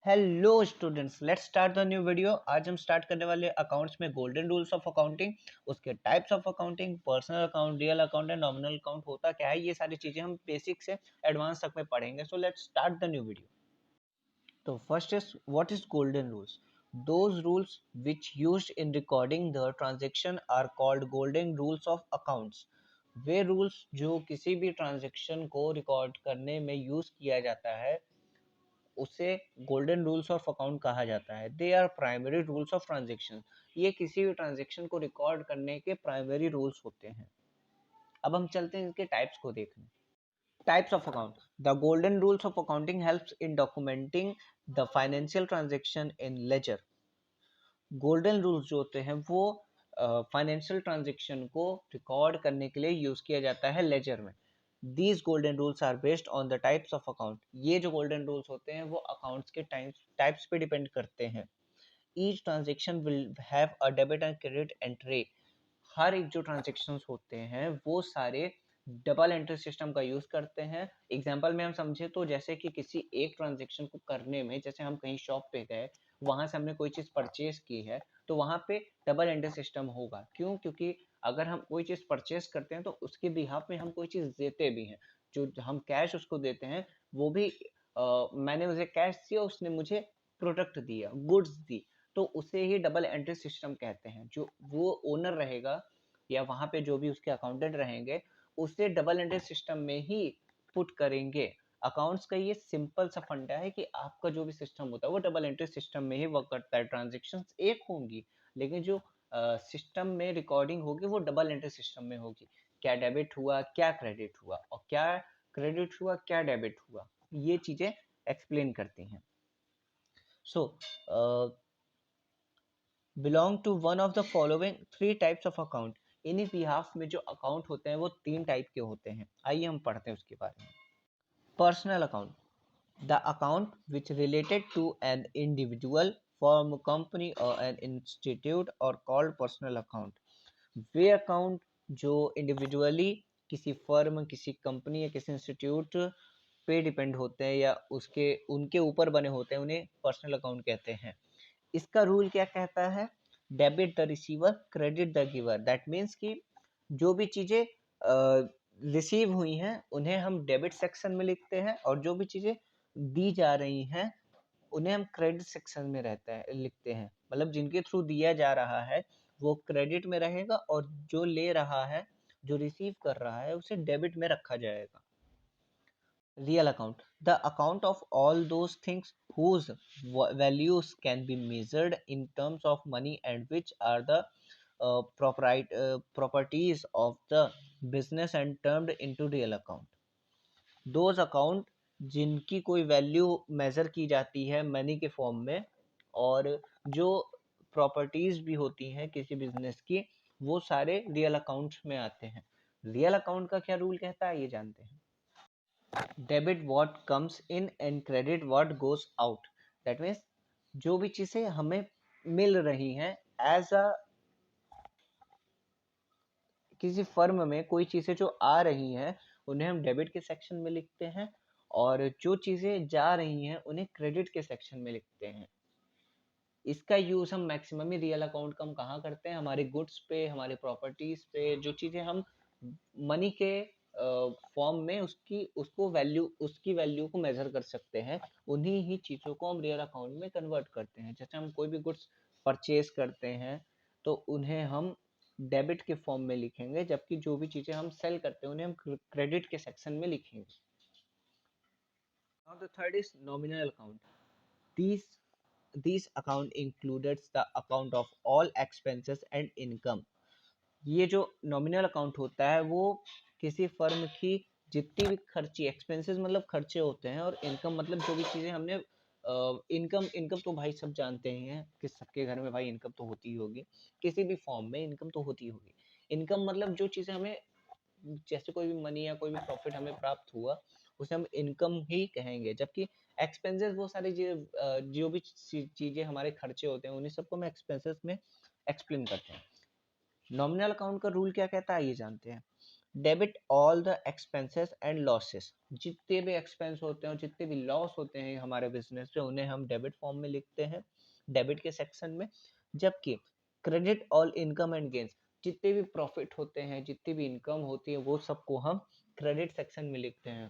Hello students, let's start the new video. आज हम start करने वाले अकाउंट्स में गोल्डन रूल्स ऑफ अकाउंटिंग, उसके types of accounting, personal account, real account and nominal account होता क्या है, ये सारी चीजें हम बेसिक से एडवांस तक में पढ़ेंगे। So let's start the new video. तो first is what is golden rules. Those rules which used in recording the transaction are called golden rules of accounts. Way rules जो किसी भी ट्रांजेक्शन को record करने में यूज किया जाता है उसे गोल्डन रूल्स ऑफ अकाउंट कहा जाता है। They are primary rules of transaction. ये किसी भी ट्रांजेक्शन को रिकॉर्ड करने के प्राइमरी रूल्स होते हैं। अब हम चलते हैं इसके टाइप्स को देखने। Types of account. The golden rules of accounting helps in documenting the financial transaction in ledger. Golden rules जो होते हैं वो फाइनेंशियल ट्रांजेक्शन को रिकॉर्ड करने के लिए यूज किया जाता है लेजर में। These golden rules are based on the types of account. ये जो golden rules होते हैं वो accounts के types पे depend करते हैं। Each transaction will have a debit and credit entry. हर एक जो transactions होते हैं वो सारे डबल एंट्री सिस्टम का यूज करते हैं। एग्जाम्पल में हम समझे तो जैसे कि किसी एक ट्रांजेक्शन को करने में, जैसे हम कहीं शॉप पे गए, वहां से हमने कोई चीज परचेज की है, तो वहां पे डबल एंट्री सिस्टम होगा। क्यों? क्योंकि अगर हम कोई चीज परचेज करते हैं तो उसके बिहाफ में हम कोई चीज देते भी हैं। जो हम कैश उसको देते हैं वो भी मैंने उसे कैश दिया, उसने मुझे प्रोडक्ट दिया, गुड्स दी, तो उसे ही डबल एंट्री सिस्टम कहते हैं। जो वो ओनर रहेगा या वहां पे जो भी उसके अकाउंटेंट रहेंगे उसे डबल एंट्री सिस्टम में ही पुट करेंगे। अकाउंट्स का ये सिंपल सा फंडा है कि आपका जो भी सिस्टम होता है वो डबल एंट्री सिस्टम में ही वर्क करता है। ट्रांजेक्शन्स एक होंगी लेकिन जो सिस्टम में रिकॉर्डिंग होगी वो डबल एंट्री सिस्टम में होगी। क्या डेबिट हुआ, क्या क्रेडिट हुआ, और क्या क्रेडिट हुआ, क्या डेबिट हुआ, ये चीजें एक्सप्लेन करती हैं। So belong to one of the following three types of account. इन्हीं बिहाफ में जो अकाउंट होते हैं वो तीन टाइप के होते हैं। आइए हम पढ़ते हैं उसके बारे में। Personal account, the account which related to an individual, firm, company or an institute or called personal account. Way account जो इंडिविजुअली किसी फर्म, किसी कंपनी या किसी इंस्टीट्यूट पे डिपेंड होते हैं या उसके उनके ऊपर बने होते हैं उन्हें पर्सनल अकाउंट कहते हैं। इसका रूल क्या कहता है? Debit the receiver, credit the giver. That means कि जो भी चीजें रिसीव हुई हैं उन्हें हम डेबिट सेक्शन में लिखते हैं और जो भी चीजें दी जा रही हैं उन्हें हम क्रेडिट सेक्शन में लिखते हैं। मतलब जिनके थ्रू दिया जा रहा है वो क्रेडिट में रहेगा और जो ले रहा है, जो रिसीव कर रहा है, उसे डेबिट में रखा जाएगा। Real account, the account of all those things whose values can be measured in terms of money and which are the properties of the business and termed into real account. Those account जिनकी कोई value major की जाती है money के form में और जो properties भी होती हैं किसी बिजनेस की, वो सारे रियल अकाउंट्स में आते हैं। रियल अकाउंट का क्या रूल कहता है ये जानते हैं। Debit what comes in and credit what goes out. That means जो भी चीजें हमें मिल रही हैं एज अ किसी फर्म में, कोई चीजें जो आ रही हैं उन्हें हम डेबिट के सेक्शन में लिखते हैं और जो चीजें जा रही हैं उन्हें क्रेडिट के सेक्शन में लिखते हैं। इसका यूज हम मैक्सिमम ही रियल अकाउंट का हम कहाँ करते हैं? हमारे गुड्स पे, हमारे प्रॉपर्टीज पे, जो चीजें हम मनी के फॉर्म में उसकी वैल्यू को मेजर कर सकते हैं, उन्हीं ही चीजों को हम रियल अकाउंट में कन्वर्ट करते हैं। जैसे हम कोई भी गुड्स परचेज करते हैं तो उन्हें हम डेबिट के फॉर्म में लिखेंगे, जबकि जो भी चीजें हम सेल करते हैं उन्हें हम क्रेडिट के सेक्शन में लिखेंगे। Now the third is nominal account. These account includes the account of all expenses and income. ये जो नॉमिनल अकाउंट होता है वो किसी फर्म की जितनी भी खर्ची, एक्सपेंसेस मतलब खर्चे होते हैं, और इनकम मतलब जो भी चीजें हमने इनकम तो भाई सब जानते ही हैं कि सबके घर में भाई इनकम तो होती ही होगी, किसी भी फॉर्म में इनकम तो होती होगी। इनकम मतलब जो चीजें हमें, जैसे कोई भी मनी या कोई भी प्रॉफिट हमें प्राप्त हुआ उसे हम इनकम ही कहेंगे। जबकि एक्सपेंसेस वो सारी जो भी चीजें हमारे खर्चे होते हैं उन्हीं सबको हम एक्सपेंसेस में एक्सप्लेन करते हैं। नॉमिनल अकाउंट का रूल क्या कहता है ये जानते हैं। Debit all the expenses and losses, जितने भी एक्सपेंस होते हैं और जितने भी लॉस होते हैं हमारे बिजनेस में उन्हें हम डेबिट फॉर्म में लिखते हैं, डेबिट के सेक्शन में। जबकि credit all income and gains, जितने भी प्रॉफिट होते हैं, जितनी भी इनकम होती है, वो सबको हम क्रेडिट सेक्शन में लिखते हैं।